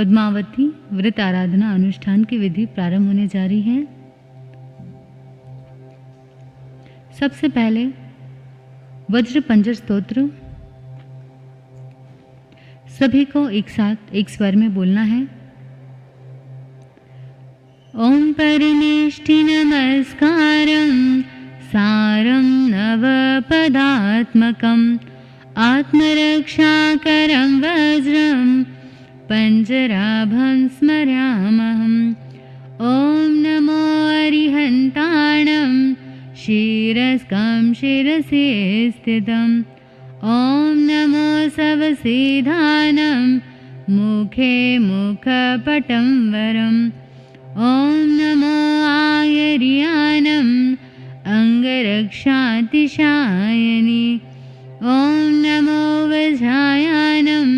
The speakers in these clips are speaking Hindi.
पद्मावती व्रत आराधना अनुष्ठान की विधि प्रारंभ होने जा रही है। सबसे पहले वज्र पंजर स्तोत्र सभी को एक साथ एक स्वर में बोलना है। ओम परमेष्टि नमस्कारं सारं नवपदात्मकं आत्मरक्षाकरं वज्रं पंजराभं स्मरामहम्। ओम नमो अरिहन्ताणं शिरस्कं शिरसि स्थितम्। ओम नमो सवसिधानं मुखे मुखपटं वरम्। ओम नमो आयर्यानम् अङ्गरक्षातिशायनि। ओम नमो वज्रायानम्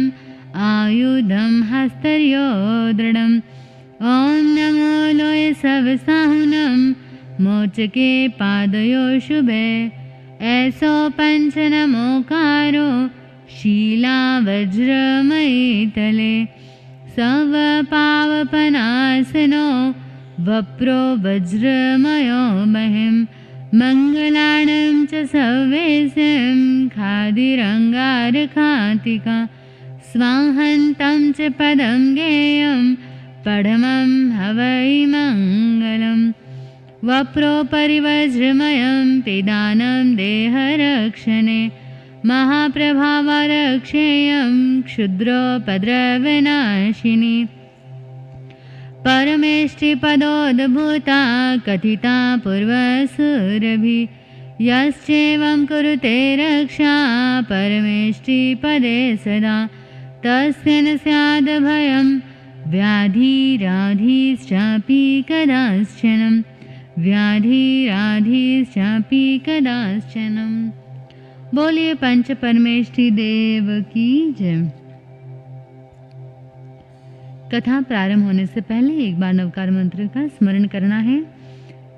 आयुधं हस्तयोदृढम्। ओम नमो लोयसवसाहुनं मोचके पादयो शुभे। ऐसो पंच नमोकारो शीला वज्रमयी तले। सव पावपनासनो वप्रो वज्रमयो महिं। मङ्गलानं च सवेशं खादिरङ्गारखातिका। स्वाहन्तं च पदं गेयं पढमं हवै मङ्गलम्। वप्रो परिवज्रमयं पिदानं देहरक्षणे। महाप्रभावरक्षेयं क्षुद्रोपद्रवनाशिनी। परमेष्टिपदोद्भूता कथिता पूर्वसुरभिः। यश्चैवं कुरुते रक्षा परमेष्टिपदे सदा तस्य न स्याद् भयं व्याधिराधिश्चापि कदाश्चन। व्याधिराधिश्चापि कदाश्चन। बोलिए पंच परमेष्टि देव की जय। कथा प्रारंभ होने से पहले एक बार नवकार मंत्र का स्मरण करना है।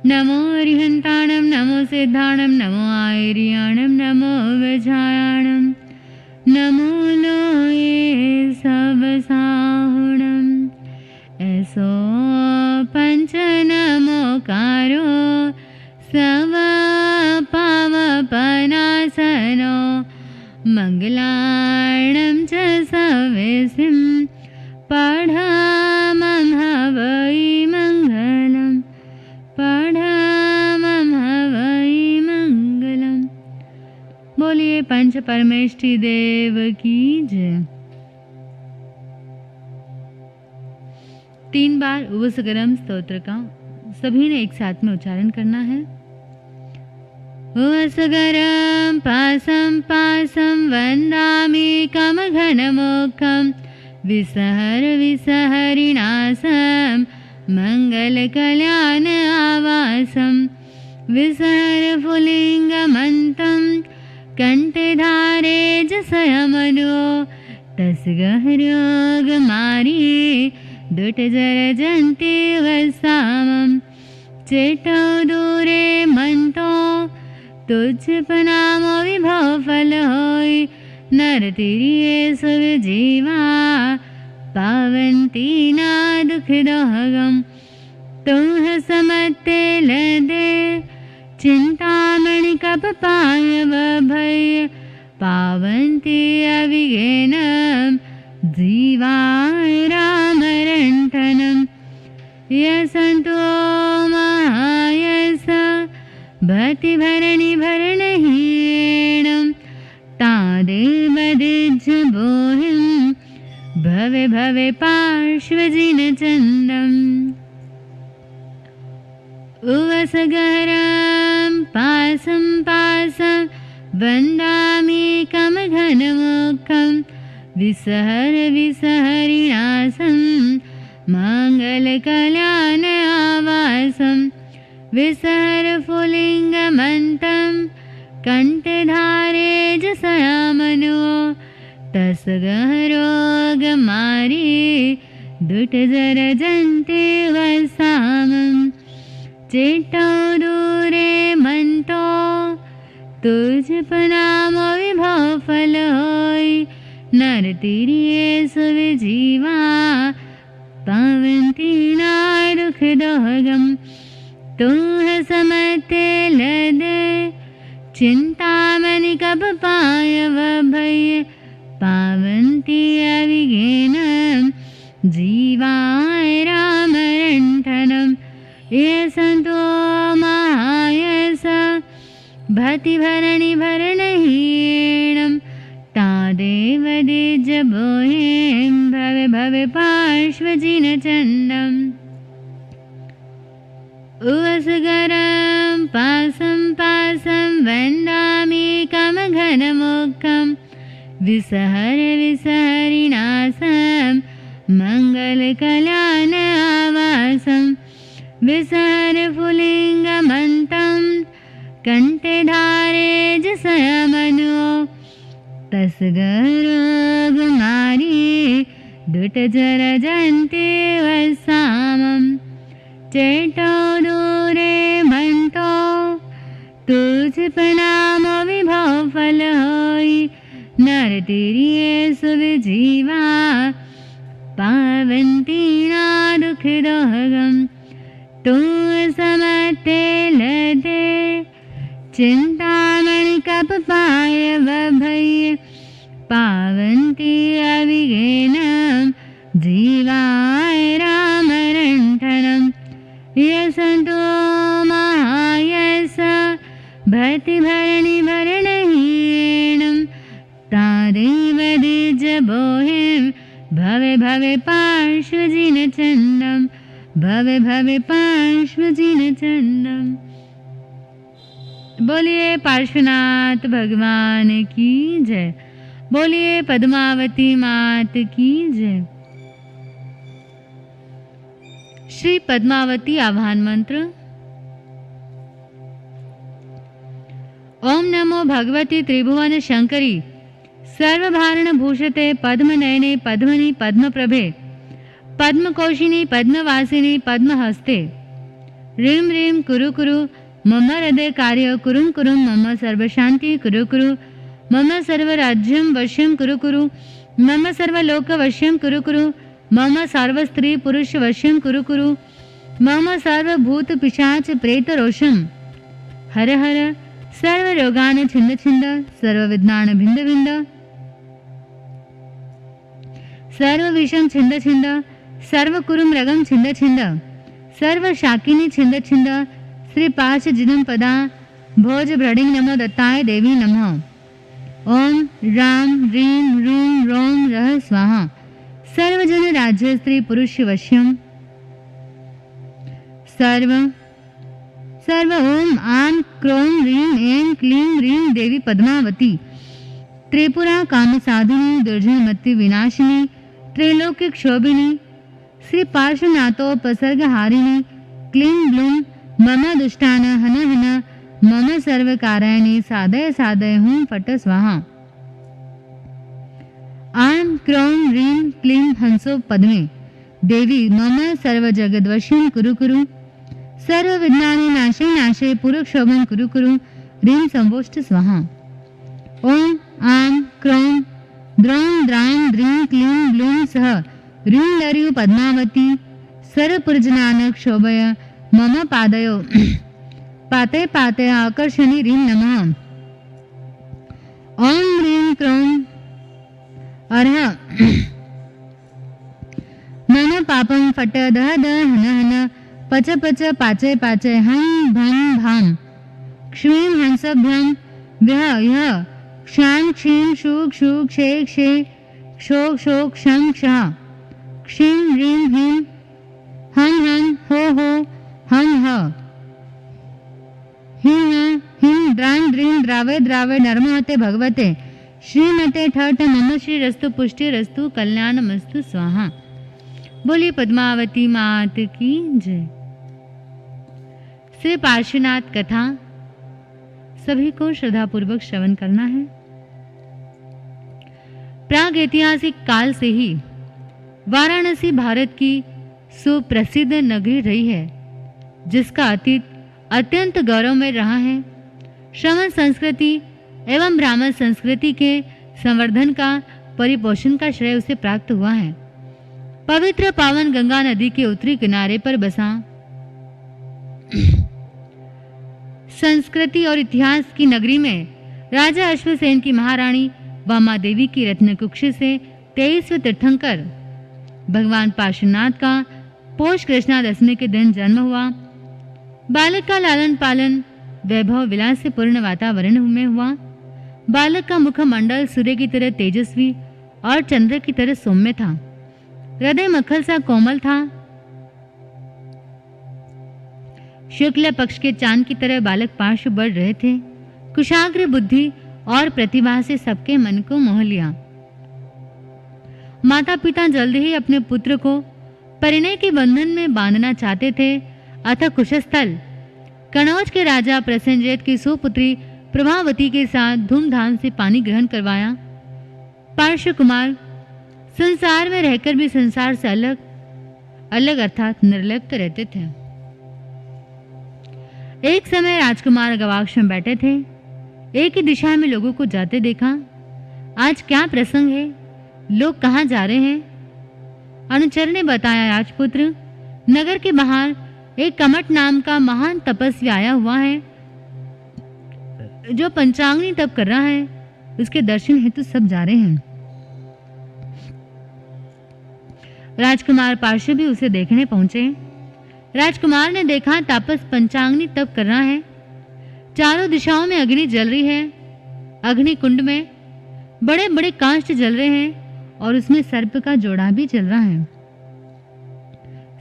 नमो अरिहन्ताणं नमो सिद्धाणं नमो आयर्याणं नमो वज्रायाणं नमो लोये सवसाहुणम्। ऐसो पंच नमोकारो सव पावपनासनो मङ्गलाणं च सवेसिं पढमं हवै मङ्गलम्। पढमं हवै मङ्गलम्। बोलिए पंच परमेष्टि देव की जय। 3 बार उपसगरम स्तोत्र का सभी ने एक साथ में उच्चारण करना है। उपसगरं पासं पासं वन्दामि कमघनमुखं विसहर विसहरिणासं मङ्गलकल्याण आवासं। विसहर पुल्लिङ्गमन्तं कण्ठधारे जसयमनो तस्गहरोगमारी दुटजरजन्ति वसामं। चेटो दूरे मन्तो तुझपनामो विभव फल होय। नरतिरिये सुरजीवा पावन्ति ना दुख दोहगम। तुह समत्ते लदे चिंतामणि कप पायव भय। पावन्ति अविगेनं जीवाय रामरण्ठनं। यसन्तो महायस भक्तिभरणि भरणहीणं तादेव दिज्जबोहिं भवे भवे पार्श्वजिनचन्दम्। उवसगरं पासं पासं वन्दामि कमघनमुखं विसहर विसहरिणासं मङ्गलकल्याण आवासं। विसहर पुल्लिङ्गमन्तं कण्ठधारे जसयामनो तस्गहरोगमारी दुटजरजन्ति वसामं। चेटो दूरे मन्तो तुझपनामो विभव फल होय। नरतिरिये सुविजीवा दुख दोहगम। तुह समते लदे चिंतामणि कब पायव भय। पावन्ति अविघ्न जीवाय राम रंठनम। ये संतो महायस भति भरणि भरणहीणम। तादेव दिज बोहिं भवे भवे पार्श्वजिन चंडम। उवसगरं पासं पासं वन्दामि घनमुखं। विसहर विसहरिणासं मंगलकल्याण आवासं। विसहर फुलिंगमन्तं कंठे धारे जसमनो। तस्गरोगमारी दुटजर जन्ते वसामं। चेटो दूरे भन्तो तुझ प्रणाम विभव फल होई। नर तिरिये सुविजीवा पावन्ति ना दुख दोहगम। तू समते लदे चिंतामणि कप पायव भय। पावन्ति अविघ्न जीवाय राम रंठनम। यसंतो महायस भति भरणि भरणहीणम। तादेव दिज बोहिं भवे भवे पार्श्वजिन चंडम। भवे भवे पार्श्वजिन चंडम। बोलिए पार्श्वनाथ भगवान की जय। बोलिए पद्मावती मात की जय। श्री पद्मावती आह्वान मंत्र। ओम नमो भगवती त्रिभुवन शंकरी सर्वभारण भूषते पद्मनयने पद्मनि पद्मप्रभे। पद्मकोशिनी पद्मवासिनी पद्महस्ते। ह्रीं ह्रीं कुरु कुरु मम हृदय कार्य कुरुं कुरुं। मम सर्वशांति कुरु कुरु। मम सर्वराज्यं वश्यं कुरु कुरु। मम सर्वलोकवश्यं कुरु कुरु। मम सर्वस्त्री पुरुष वश्यं कुरु कुरु। मम सर्वभूत पिशाच प्रेत रोषं हर हर। सर्वरोगान छिंद छिंद सर्वविद्नान भिंद भिंद। सर्वविषं छिंद छिंद सर्वकुरुं रगं छिंद छिंद। सर्वशाकिनी छिंद छिंद श्री पार्श जिनम पदा भोज भ्रडिंग नमो दत्ताय देवी नमः। ओम राम ह्रीं ह्रूं रों रः स्वाहा। सर्वजन राज्य स्त्री पुरुष वश्यम। सर्व सर्व ओम आम क्रों ह्रीं ऐं क्लीं ह्रीं देवी पद्मावती। त्रिपुरा काम साधुनी दुर्जनमति विनाशिनी त्रैलोक्य शोभिनी। श्री पार्श्वनाथोपसर्गहारिणी क्लीं ब्लूं मम दुष्टान हन हन। मम सर्वकारायणी साधय साधय हूं फट स्वाहा। आं क्रों ह्रीं क्लीं हंसो पद्मे देवी मम सर्वजगद्वश्यं कुरु कुरु। सर्वविघ्नानि नाशे नाशे पुरुक्षोभं कुरु कुरु। ह्रीं संवोष्ट स्वाहा। ओम आं क्रों द्रौं द्रां द्रीं क्लीं ब्लूं सह ह्रीं लरियु पद्मावती। सर्वपुरजनानक शोभय मम पादयो। पाते पाते आकर्षणी ह्रीं नमः। ओम ह्रीं क्रों अर्ह मम पापं फट दह दह हन हन। पच पच पाचे पाचे हं भं भां। क्ष्मीं हंसभ्यं व्यह यह। क्षां क्षीं शूक शूक क्षे क्षे क्षोक शोक क्षं क्षः। क्षीं ह्रीं ह्रीं हं हं हो हो हं ह। हिं हिं द्रां द्रीं द्रावे द्रावे नर्महते भगवते। श्रीमते ठठ मम श्री रस्तु पुष्टि रस्तु कल्याणमस्तु स्वाहा। बोलिए पद्मावती मात की जय। श्री पार्श्वनाथ कथा सभी को श्रद्धापूर्वक श्रवण करना है। प्राग ऐतिहासिक काल से ही वाराणसी भारत की सुप्रसिद्ध नगरी रही है, जिसका अतीत अत्यंत गौरवमय रहा है। श्रवण संस्कृति एवं ब्राह्मण संस्कृति के संवर्धन का परिपोषण का श्रेय उसे प्राप्त हुआ है। पवित्र पावन गंगा नदी के उत्तरी किनारे पर बसा संस्कृति और इतिहास की नगरी में राजा अश्वसेन की महारानी वामा देवी की रत्न कुक्षी से 23वें तीर्थंकर भगवान पार्श्वनाथ का पोष कृष्णा दशमी के दिन जन्म हुआ। बालक का लालन पालन वैभव विलास से पूर्ण वातावरण में हुआ। बालक का मुखमंडल सूर्य की तरह तेजस्वी और चंद्र की तरह सौम्य था। हृदय मक्खल सा कोमल था। शुक्ल पक्ष के चांद की तरह बालक पार्श्व बढ़ रहे थे। कुशाग्र बुद्धि और प्रतिभा से सबके मन को मोह लिया। माता पिता जल्दी ही अपने पुत्र को परिणय के बंधन में बांधना चाहते थे। अतः कुशस्थल कनौज के राजा प्रसेनजीत की सुपुत्री प्रभावती के साथ धूमधाम से पानी ग्रहण करवाया। पार्श्व कुमार संसार में रहकर भी संसार से अलग अलग अर्थात निर्लिप्त रहते थे। एक समय राजकुमार गवाक्ष में बैठे थे। एक ही दिशा में लोगों को जाते देखा। आज क्या प्रसंग है? लोग कहाँ जा रहे हैं? अनुचर ने बताया, राजपुत्र, नगर के बाहर एक कमट नाम का महान तपस्वी आया हुआ है जो पंचांगनी तप कर रहा है। उसके दर्शन हेतु सब जा रहे हैं। राजकुमार पार्श्व भी उसे देखने पहुंचे। राजकुमार ने देखा तापस पंचांगनी तप कर रहा है। चारों दिशाओं में अग्नि जल रही है। अग्नि कुंड में बड़े बड़े काष्ठ जल रहे हैं और उसमें सर्प का जोड़ा भी जल रहा है।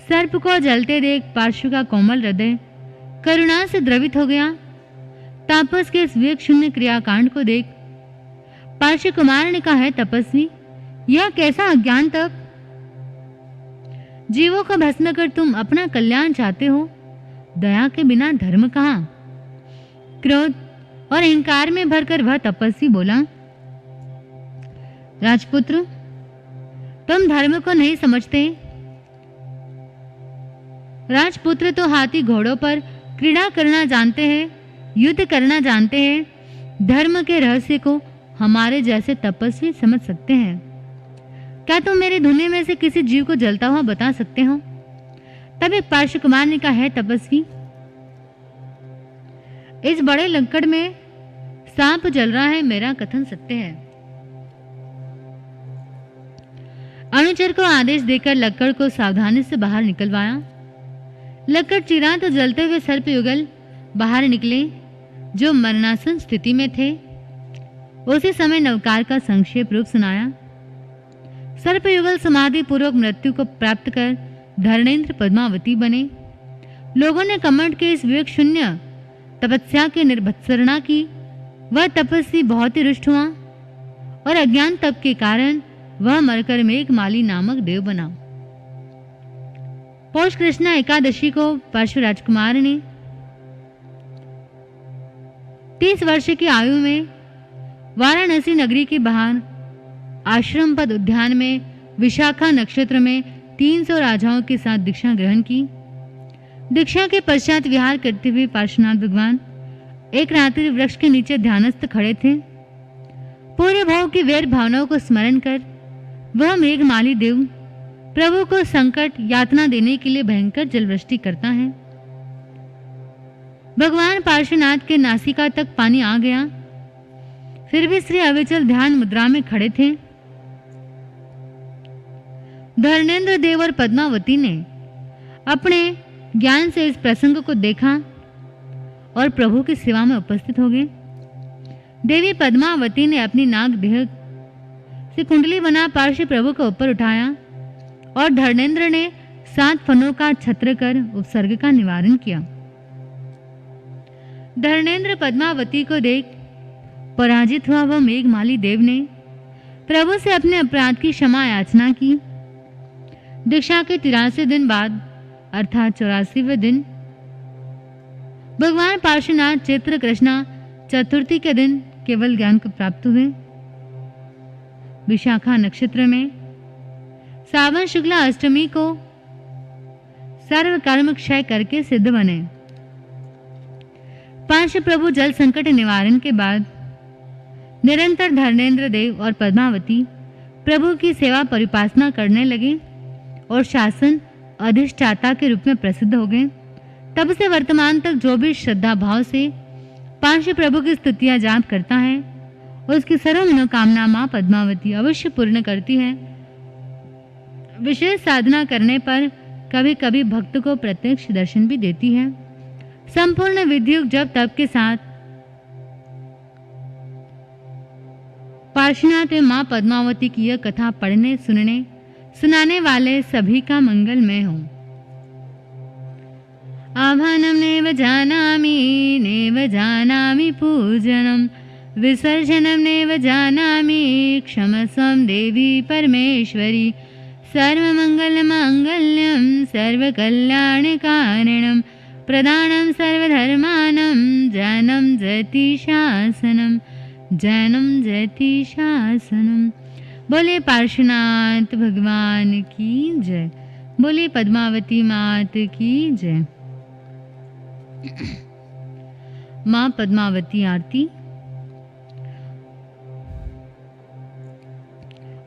सर्प को जलते देख पार्श्व का कोमल हृदय करुणा से द्रवित हो गया। तापस के इस विवेक शून्य क्रियाकांड को देख पार्श्व कुमार ने कहा, है तपस्वी, यह कैसा अज्ञान तप? जीवों को भस्म कर तुम अपना कल्याण चाहते हो। दया के बिना धर्म कहाँ? क्रोध और अहंकार में भरकर वह तपस्वी बोला, राजपुत्र, तुम धर्म को नहीं समझते। राजपुत्र तो हाथी घोड़ों पर क्रीड़ा करना जानते हैं, युद्ध करना जानते हैं। धर्म के रहस्य को हमारे जैसे तपस्वी समझ सकते हैं। क्या तुम मेरे धुने में से किसी जीव को जलता हुआ बता सकते हो? तब एक पार्श्व कुमार ने कहा, है तपस्वी, इस बड़े लंकड़ में सांप जल रहा है। मेरा कथन सत्य है। अनुचर को आदेश देकर लक्कड़ को सावधानी से बाहर निकलवाया। लक्कड़ चिरा तो जलते हुए सर्प युगल बाहर निकले जो मरणासन स्थिति में थे। उसी समय नवकार का संक्षेप रूप सुनाया। सर्प युगल समाधि पूर्वक मृत्यु को प्राप्त कर धर्मेंद्र पद्मावती बने। लोगों ने कमंड के इस विवेक शून्य तपस्या की निर्भत्सरना की। वह तपस्वी बहुत ही रुष्ट हुआ और अज्ञान तप के कारण वह मरकर मेघमाली नामक देव बना। पौष कृष्णा एकादशी को पार्श्व राजकुमार ने 30 वर्ष की आयु में वाराणसी नगरी के बाहर आश्रम पद उद्यान में विशाखा नक्षत्र में 300 राजाओं के साथ दीक्षा ग्रहण की। दीक्षा के पश्चात विहार करते हुए पार्श्वनाथ भगवान एक रात्रि वृक्ष के नीचे ध्यानस्थ खड़े थे। पूरे भाव की वैर भावनाओं को स्मरण कर वह मेघमाली देव प्रभु को संकट यातना देने के लिए भयंकर जलवृष्टि करता है। भगवान पार्श्वनाथ के नासिका तक पानी आ गया, फिर भी श्री अविचल ध्यान मुद्रा में खड़े थे। धर्मेंद्र देव और पद्मावती ने अपने ज्ञान से इस प्रसंग को देखा और प्रभु की सेवा में उपस्थित हो गए। देवी पद्मावती ने अपनी नाग देह से कुंडली बना पार्श्व प्रभु को ऊपर उठाया और धर्मेंद्र ने 7 फनों का छत्र कर उपसर्ग का निवारण किया। धर्मेंद्र पद्मावती को देख पराजित हुआ वह मेघमाली देव ने प्रभु से अपने अपराध की क्षमा याचना की। दीक्षा के 83 दिन बाद अर्थात 84वें दिन भगवान पार्श्वनाथ चैत्र कृष्णा चतुर्थी के दिन केवल ज्ञान को प्राप्त हुए। विशाखा नक्षत्र में सावन शुक्ला अष्टमी को सर्व कर्म क्षय करके सिद्ध बने। पार्श्व प्रभु जल संकट निवारण के बाद निरंतर धर्मेंद्र देव और पद्मावती प्रभु की सेवा परिपासना करने लगे और शासन अधिष्ठाता के रूप में प्रसिद्ध हो गए। तब से वर्तमान तक जो भी श्रद्धा भाव से पार्श्व प्रभु की स्तुतियां जाप करता है, उसकी सर्व मनोकामना मां पद्मावती अवश्य पूर्ण करती है। विशेष साधना करने पर कभी कभी भक्त को प्रत्यक्ष दर्शन भी देती है। संपूर्ण विधियुक्त जप तप के साथ पार्श्वनाथ मां पद्मावती की यह कथा पढ़ने सुनने सुनाने वाले सभी का मंगलमय हो। आभानं नेव जानामि पूजनं विसर्जनं नेव जानामि क्षमस्वं देवी परमेश्वरी सर्वमङ्गलमाङ्गल्यं सर्वकल्याणकारणं प्रदानं सर्वधर्मानं जैनं जयति शासनम। बोले पार्श्वनाथ भगवान की जय। बोले पद्मावती मात की जय। मां पद्मावती आरती।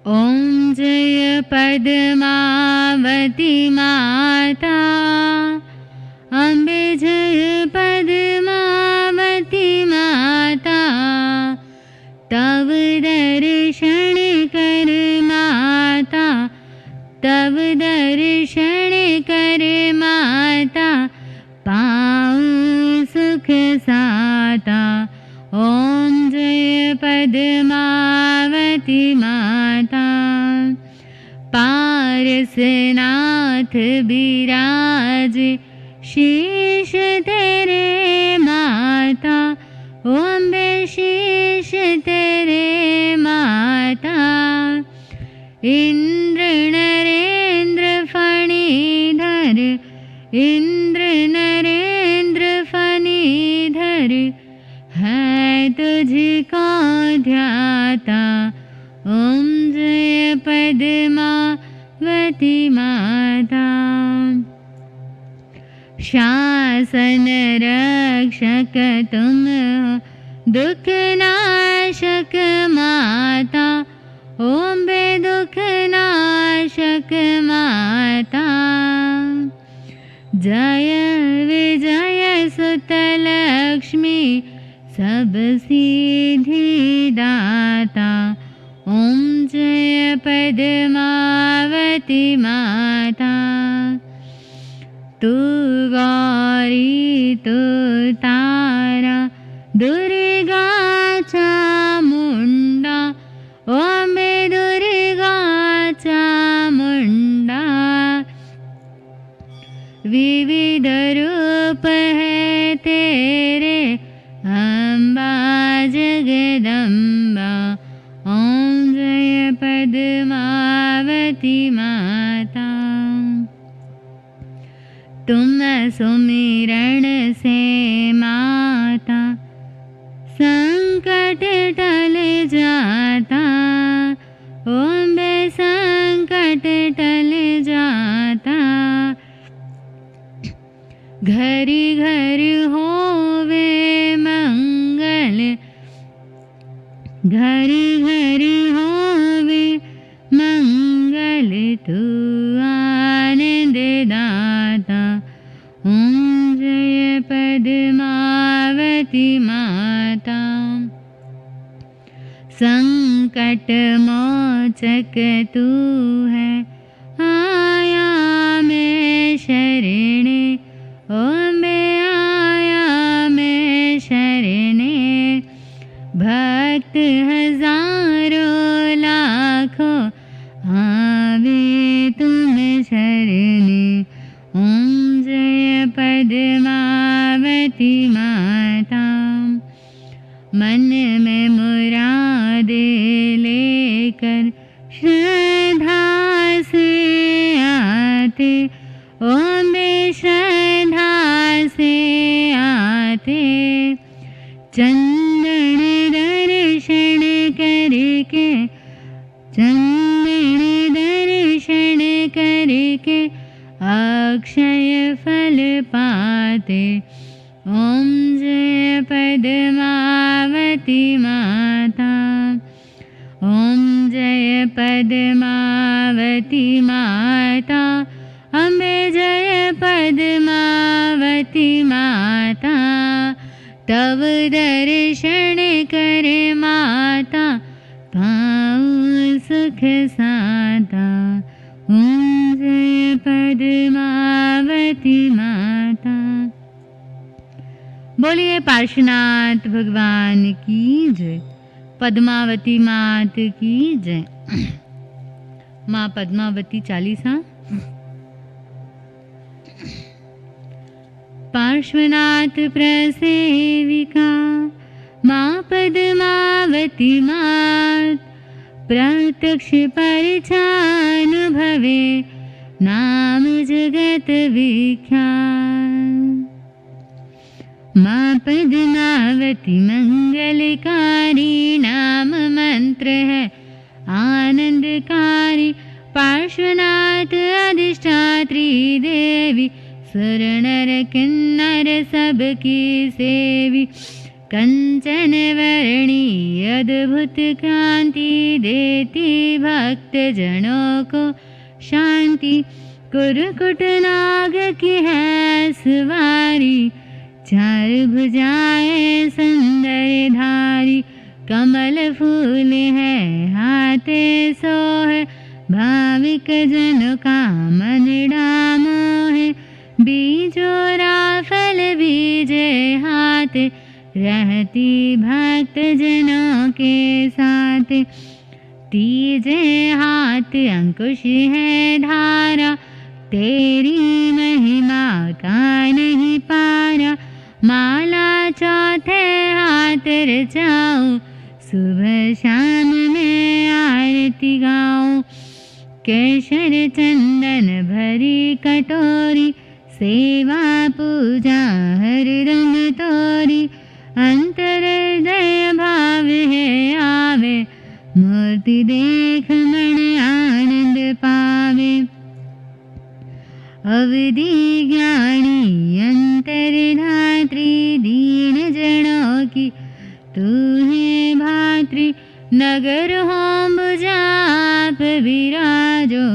ओम जय पद्मावती माता, अम्बे जय पद्मावती माता, तव दर्शन कर माता, तव दर्शन कर माता, पाऊँ सुख साता। ओम जय पद्मावती माता। पारसनाथ विराज शीश तेरे माता, ओम शीश तेरे माता। इंद्र नरेंद्र फणीधर, इंद्र नरेंद्र फणीधर, है तुझको ध्याता। ओम जय पद्मावती माता। शासन रक्षक तुम हो, दुख नाशक माता, ओम बे दुख नाशक माता। जय विजय सुत लक्ष्मी, सब सिद्धि दाता। ओम जय पद्मावती माता। तू गौरी तू तारा, दुर्गा चामुंडा, ओम दुर्गा चामुंडा। विविध रूप है तेरे, अम्बा जगदम्बा। ओम जय पद्मावती माता। तुम सुमिरण से माता, संकट टल जाता। ओम बे संकट टल जाता। घरी घर होवे मंगल, घरी घर होवे मंगल, तू आनंद दाता। ओम जय पद्मावती माता। संकट मोचक तू है, आया मैं शरण। ओम आया मैं शरण। भक्त हजारों लाखों आवे तुम शरण। ओम जय पद्मावती माता। मन में मुराद लेकर श्रद्धा से आते, ओम श्रद्धा से आते। चंदन दर्शन करके, चंदन दर्शन करके, अक्षय फल पाते। ओम जय पद्मावती माता। ओम जय पद्मावती माता, अम्बे जय पद्मावती तव दर्शन कर माता, पाऊँ सुख साता। ओम जय पद्मावती माता। बोलिए पार्श्वनाथ भगवान की जय, पद्मावती मात की जय। माँ पद्मावती चालीसा। पार्श्वनाथ प्रसेविका माँ पद्मावती मात, प्रत्यक्ष परिचानुभवे नाम जगत विख्यात। माँ पद्मावती मंगलकारी, नाम मंत्र है आनंदकारी। पार्श्वनाथ अधिष्ठात्री देवी, सुर नर किन्नर सबकी सेवी। कंचन वर्णी अद्भुत कांति, देती भक्त जनों को शांति। कुरकुट नाग की है सवारी, चार भुजाएं सुंदर धारी। कमल फूल है हाथे सोहे, भाविक जन का मन डामोहे। बीजोरा फल बीजे हाथ, रहती भक्त जनों के साथ। तीजे हाथ अंकुश है धारा, तेरी महिमा का नहीं पारा। माला चौथे हाथ रचाऊं, सुबह शाम में आरती गाऊं। केशर चंदन भरी कटोरी, सेवा पूजा हरदम तोरी। अंतर हृदय भाव है आवे, मूर्ति देख मन आनंद पावे। अवधि ज्ञानी अंतरधात्री, दीन जनों की तू है भात्री। नगर होम जाप विराजो,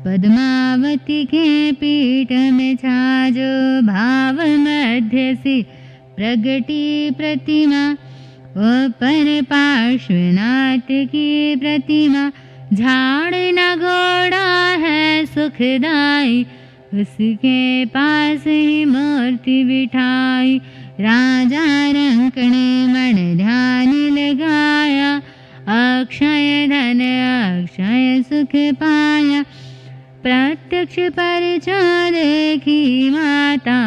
पद्मावती के पीठ में छाजो। भाव मध्य से प्रगटी प्रतिमा, ऊपर पार्श्वनाथ की प्रतिमा। झाड़ न घोड़ा है सुखदाई, उसके पास ही मूर्ति बिठाई। राजा रंक ने मन ध्यान लगाया, अक्षय धन अक्षय सुख पाया। प्रत्यक्ष परिचय देखी माता,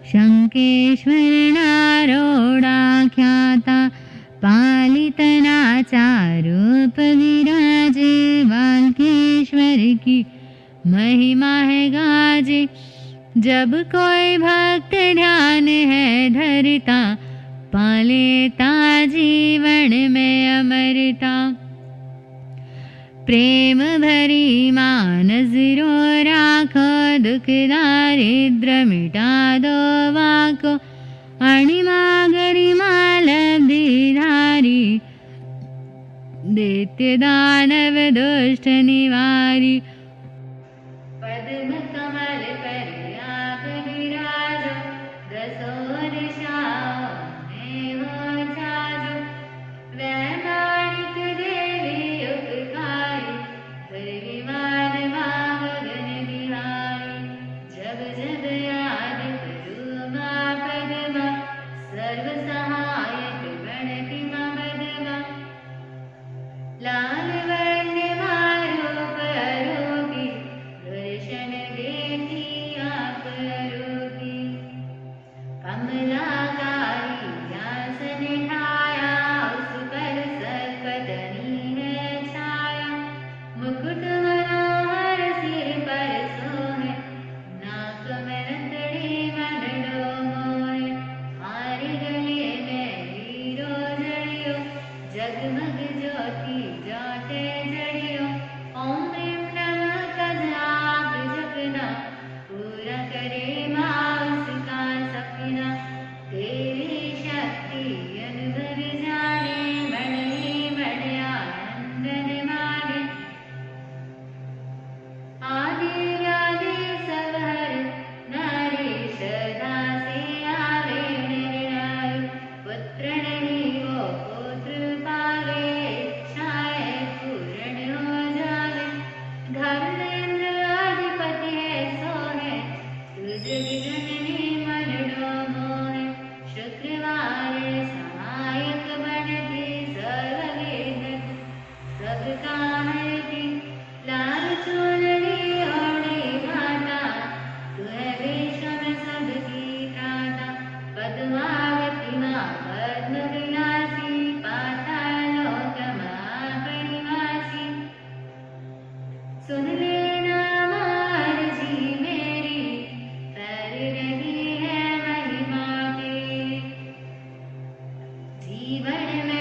शंकेश्वर नारोड़ा ख्याता। पालितना चारूप विराजे, बालकेश्वर की महिमा है गाजे। जब कोई भक्त ध्यान है धरता, पालेता जीवन में अमरता। प्रेम भरी माँ नजरों राखो, दुख दारिद्र मिटा दो वाको। अणिमा गरिमा लब्धि धारी, दैत्य दानव दुष्ट निवारी। पद्म कमल पर आप विराजो, दसों दिशाओं में हो जाजो। वैमानिक देवी उपकारी, परिवार माँ गगन बिहारी। जब जब याद करूँ माँ पद्मा, सर्व सहायक बनती माँ पद्मा। लाल वर्ण मारूप आरोगी, दर्शन देती आप आरोगी। कमलाकारी आसन ठाया, उस पर सर्पदनी है छाया। मुकुट मनोहर सिर पर सोहे, नाक में रतड़ी मधुरो मोहे। हारी गले में हीरो जड़ियो, जगमग ज्योति जाते जड़ियो। ओम ह्रीं नमः का जाप जपना, पूरा करे माँ उसका सपना। तेरी शक्ति अनुभव जाने, मन ही मन आनंदन माने। आदि व्याधि सब हर, नारी श्रद्धा से आवे निर्णय। तुम्हारे सहायक बनते सर्ववेद सबका हरती लाल चुनरी ओढ़े माता तुह रेशम सबकी त्राता पद्मावती माँ पद्म विलासी पातालोकमा परिवासी सुन लेना मर्जी मेरी कर रही है महिमा तेरी जीवन में